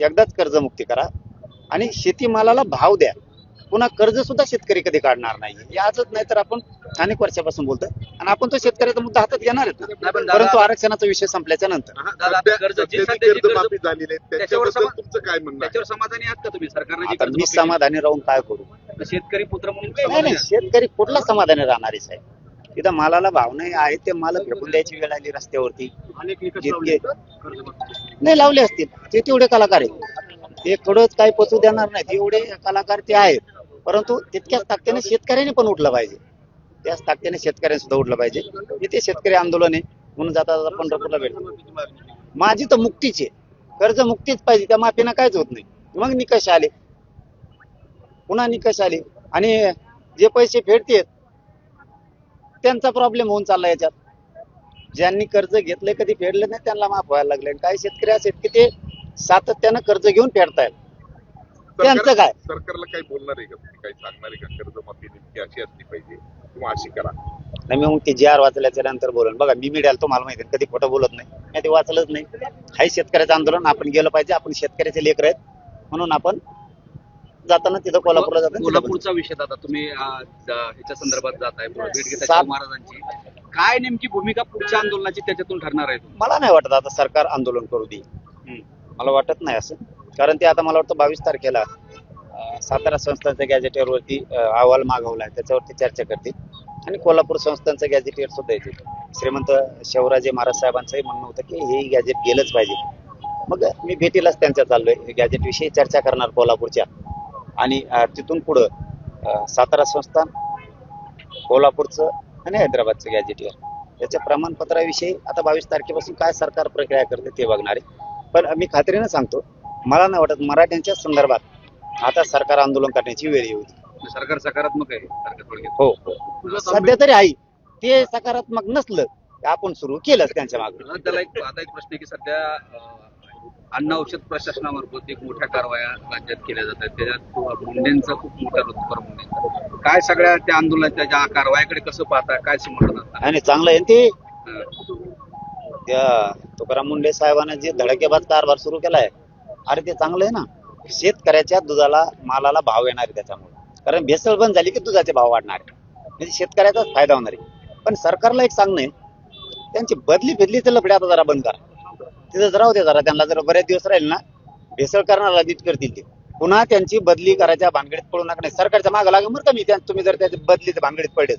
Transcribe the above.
एकदाच कर्जमुक्ती करा आणि शेतीमालाला भाव द्या. पुन्हा कर्ज सुद्धा शेतकरी कधी काढणार नाही. हे आजच नाही तर आपण अनेक वर्षापासून बोलतोय आणि आपण तो शेतकऱ्याचा मुद्दा हातात घेणार आहेत नाही, ना. पण दादा- परंतु आरक्षणाचा विषय संपल्याच्या नंतर दादा, आता कर्जमाफी झालेली आहे त्याच्यावर त्याच्याबद्दल तुमचं काय म्हणणं आहे? त्याच्यावर समाधानी आहात का तुम्ही? सरकारने जी आता मी कर्जमाफी समाधानी राहून काय करू? केली, शेतकरी पुत्र म्हणून नाही समाधानी नाही, आहात? शेतकरी कुठला समाधानी राहणारच आहे. तिथं मालाला भाव नाही आहे, ते माल फेकून द्यायची वेळ आली रस्त्यावरती. अनेक निकष जितके लावले कर्जमाफी. नाही लावले असतील ते तेवढे कलाकार आहेत. ते थोडंच काही पचू देणार नाहीत एवढे कलाकार ते आहेत. परंतु तितक्याच ताकदीने शेतकऱ्यांनी पण उठलं पाहिजे. त्याच ताकदीने शेतकऱ्यांनी सुद्धा उठलं पाहिजे. इथे शेतकरी आंदोलन आहे म्हणून जाता जाता पंढरपूरला भेटतो. माझी तर मुक्तीच आहे. कर्ज मुक्तीच पाहिजे. त्या माफीनं काहीच होत नाही. मग निकष आले, पुन्हा निकष आले आणि जे पैसे फेडतेत त्यांचा प्रॉब्लेम होऊन चालला याच्यात. ज्यांनी कर्ज घेतलंय कधी फेडलं नाही त्यांना माफ व्हायला लागले. काही शेतकरी असे आहेत की ते सातत्यानं कर्ज घेऊन फेडतायत. त्यांचं काय? सरकारला काही बोलणार आहे का तुम्ही? काही सांगणार आहे का? कर्जमाफी नेमकी अशी असली पाहिजे किंवा अशी करा? नाही मी मग ते जी आर वाचल्याच्या नंतर बोलून बघा. मी मीडियाला तुम्हाला माहिती आहे, कधी खोटं बोलत नाही. मी ते वाचलंच नाही. हाही शेतकऱ्याचं आंदोलन, आपण गेलं पाहिजे. आपण शेतकऱ्याचे लेकर आहेत म्हणून आपण जाताना तिथं कोल्हापूरला जाताना तिथं कोल्हापूरचा विषय दादा, तुम्ही ह्याच्या संदर्भात जाताय भेट घेताय सात- शाहू महाराजांची. काय नेमकी भूमिका पुढच्या आंदोलनाची त्याच्यातून ठरणार आहे? मला नाही वाटत आता सरकार आंदोलन करू दे. मला वाटत नाही असं. कारण ते आता मला वाटतं 22 तारखेला सातारा संस्थांच्या गॅजेटियरवरती अहवाल मागवला आहे. त्याच्यावरती चर्चा करतील आणि कोल्हापूर संस्थांचं गॅजेटियर सुद्धा येतील. श्रीमंत शिवराजे महाराज साहेबांचंही म्हणणं होतं की हे गॅजेट गेलंच पाहिजे. मग मी भेटीलाच त्यांच्या चाललोय. गॅजेट विषयी चर्चा करणार कोल्हापूरच्या आणि तिथून पुढं सातारा संस्थान, कोल्हापूरचं आणि हैदराबादचं गॅजेटियर याच्या प्रमाणपत्राविषयी आता 22 तारखेपासून काय सरकार प्रक्रिया करते ते बघणार आहे. पण मी खात्रीनं सांगतो, मला नाही वाटत मराठ्यांच्या संदर्भात आता सरकार आंदोलन करण्याची वेळ येऊ दे. सरकार सकारात्मक आहे सरकार थोडक्यात. हो हो, सध्या तरी आहे. ते सकारात्मक नसलं तर आपण सुरू केलं त्यांच्या मागे. त्याला आता एक प्रश्न आहे की सध्या अन्न औषध प्रशासनामार्फत एक मोठ्या कारवाया राज्यात केल्या जात आहेत. त्याच्यात मुंडेंचा खूप मोठा रोल तुकाराम मुंडेंचा. काय सगळ्या त्या आंदोलनाच्या ज्या कारवायाकडे कसं पाहता, काय समजतात? आणि चांगलं आहे ते. त्या तुकाराम मुंडे साहेबांना जे धडकेबाज कारभार सुरू केलाय, अरे ते चांगलं आहे ना. शेतकऱ्याच्या दुधाला, मालाला भाव येणार आहे त्याच्यामुळे. कारण भेसळ बंद झाली की दुधाचे भाव वाढणार आहे, म्हणजे शेतकऱ्याचाच फायदा होणार आहे. पण सरकारला एक सांगणं आहे, त्यांची बदली फिरलीचे लफडे आता जरा बंद करा. तिथं राहू दे जरा. त्यांना जर बरेच दिवस राहील ना, भेसळ करणारा नीट करतील ते. पुन्हा त्यांची बदली करायच्या भानगडीत पडू नका. नाही सरकारच्या मागं लागेल बरं का मी. तुम्ही जर त्याच्या बदलीच्या भानगडीत पडले